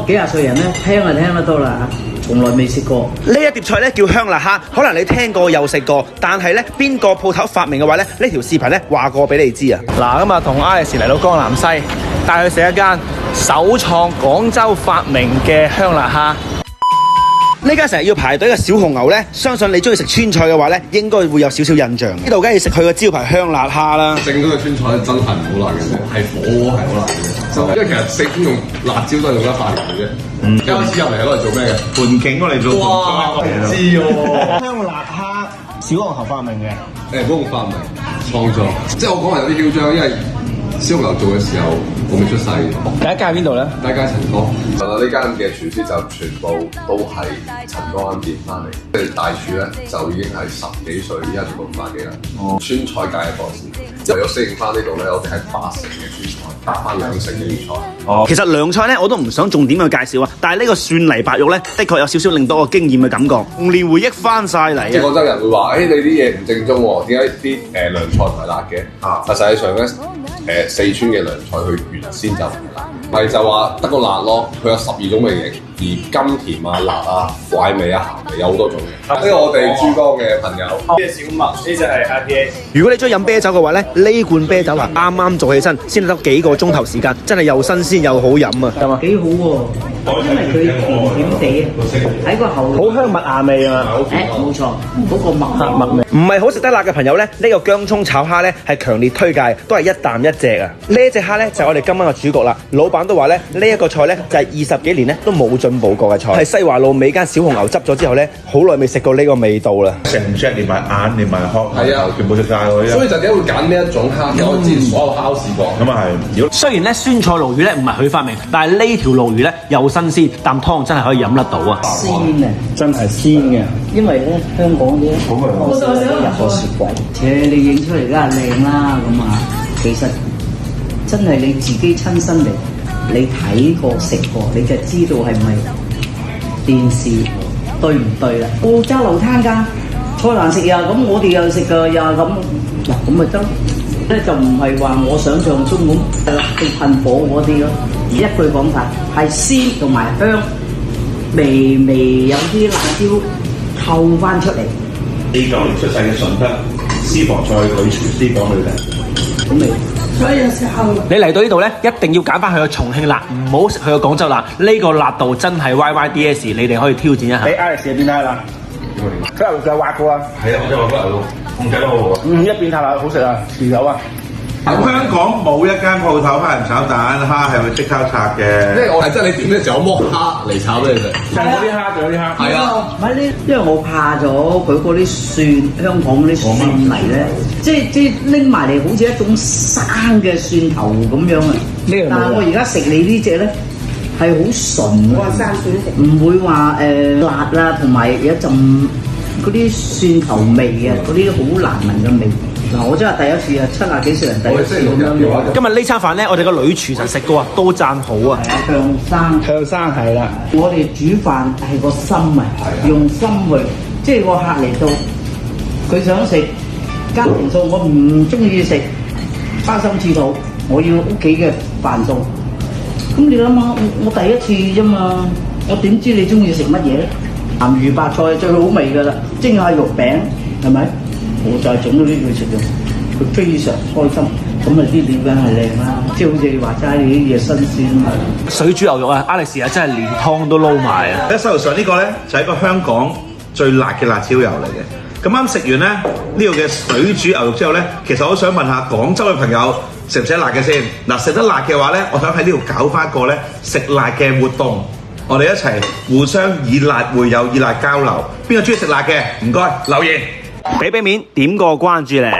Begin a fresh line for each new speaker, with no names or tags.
幾廿歲人咧，聽就聽得多啦嚇，從來未食過。
呢一碟菜咧叫香辣蝦，可能你聽過又食過，但係咧邊個鋪頭發明嘅話咧，呢條視頻咧話過俾你知啊！
嗱，咁啊同 Alex 嚟到江南西，帶佢食一間首創廣州發明嘅香辣蝦。
呢間成日要排隊嘅小紅牛咧，相信你中意食川菜嘅話咧，應該會有少少印象。呢度梗係食佢個招牌香辣蝦啦。
正宗嘅川菜真係唔好辣嘅啫，係火鍋係好辣嘅。因為其實四川用辣椒都係用得快嘅啫。一開始入嚟係攞嚟做咩嘅？
盤景我嚟做。哇！
唔知喎。
香辣蝦小紅牛發明嘅。
嗰個發明創作，即係我講係有啲囂張，因為小紅牛做嘅時候我未出世。
第一間喺邊度咧？
第一間陳哥，呢間嘅廚師就全部都係陳哥啱變翻嚟，即係大廚咧就已經係10幾歲，一路翻幾啦。川菜界嘅博士，即係為咗適應翻呢度咧，我哋係8成嘅川菜，搭翻2成嘅粵菜。
其實涼菜咧我都唔想重點去介紹啊，但係呢個蒜泥白肉咧，的確有少少令到我驚豔嘅感覺，童年回憶翻晒嚟。
即係廣州人會話：，你啲嘢唔正宗喎，點解啲涼菜唔係辣嘅？但實際上咧，四川嘅涼菜佢原先就唔辣，咪就話得個辣咯。佢有12種味型，而甘甜啊、辣啊、怪味啊、鹹味有好多種嘅。呢個我哋珠江嘅朋友，
呢隻小麥，呢隻係 IPA。
如果你中意飲啤酒嘅話咧，呢罐啤酒啊啱啱做起身，先得幾個鐘頭時間，真係又新鮮又好飲啊！
幾好喎，因為佢甜甜地喺個喉
好香麥芽味啊嘛。
冇錯，嗰個麥味。
唔係好食得辣嘅朋友咧，呢個薑葱炒蝦咧係強烈推介，都係一啖一隻啊！呢隻蝦咧就係我哋今晚嘅主角啦。老闆都話咧，呢一個菜咧就係20幾年咧都冇進步過嘅菜，係西華路尾間小紅牛執咗之後咧，好耐未食過呢個味道啦。
成 set 連埋眼連埋殼，
係啊，
全部食晒喎。
所以就點解會揀呢一種蝦？因為我之前所有蝦都試過。
咁啊係，如果
雖然咧酸菜鱸魚咧唔係佢發明，但係呢條鱸魚咧又新鮮，啖湯真係可以飲得到啊！
鮮啊，
真係鮮嘅。
因為咧香港啲我都入過雪櫃，你影出嚟梗係靚啦咁啊，其實真係你自己親身嚟，你睇過食過，你就知道係咪電視對唔對啦。澳洲流灘㗎，菜難食呀，咁我哋又食㗎呀，咁咪得咧，就唔係話我想象中咁辣到噴火嗰啲咯。而一句講晒係鮮同埋香，微微有啲辣椒透翻出嚟。
49年出世嘅順德私房菜女廚師講佢哋，
咁味。所以有時候
你嚟到呢度咧，一定要揀翻佢嘅重慶辣，唔好食佢嘅廣州辣。呢個辣度真係 YYDS，你哋可以挑戰一下。
俾 Alex 嘅變態辣，佢又就滑過啊！
係啊，我真係覺得控制得好好啊。
一變態辣好食啊，持有啊！
咁香港冇一間鋪頭蝦仁炒蛋，蝦係會即刻拆嘅。
即係我係真係你點咧就有剝蝦嚟炒俾你食。
仲有啲蝦，仲有啲蝦。
係啊，
唔係呢，因為我怕咗佢嗰啲蒜，香港嗰啲蒜泥咧，即係拎埋嚟好似一種生嘅蒜頭咁樣啊。但係我而家食你呢隻咧係好純啊，生蒜食，唔會話辣啊，同埋有一陣嗰啲蒜頭味啊，嗰啲好難聞嘅味。嗱，我真係第一次啊，70幾歲人第一次咁樣。
今日呢餐飯咧，我哋個女廚神食過啊，都讚好啊。
向生係啦，我哋煮飯係個心啊，用心去，即係個客嚟到，佢想食家庭餸，我唔中意食花心刺肚，我要屋企嘅飯餸。咁你諗下，我第一次啫嘛，我點知你中意食乜嘢咧？鹹魚白菜最好味噶啦，蒸下肉餅係咪？我就係整到呢句食用，佢非常開心。咁啊啲料梗係靚啦，即係好似你話齋，你啲嘢新鮮啊！
水煮牛肉啊，Alex啊真係連湯都撈埋啊！
喺手頭上呢個咧就係一個香港最辣嘅辣椒油嚟嘅。咁啱食完咧呢度嘅水煮牛肉之後咧，其實我想問下廣州嘅朋友食唔食辣嘅先？嗱，食得辣嘅話咧，我想喺呢度搞翻一個咧食辣嘅活動，我哋一齊互相以辣會友，以辣交流。邊個中意食辣嘅？唔該留言，
俾面點個關注咧！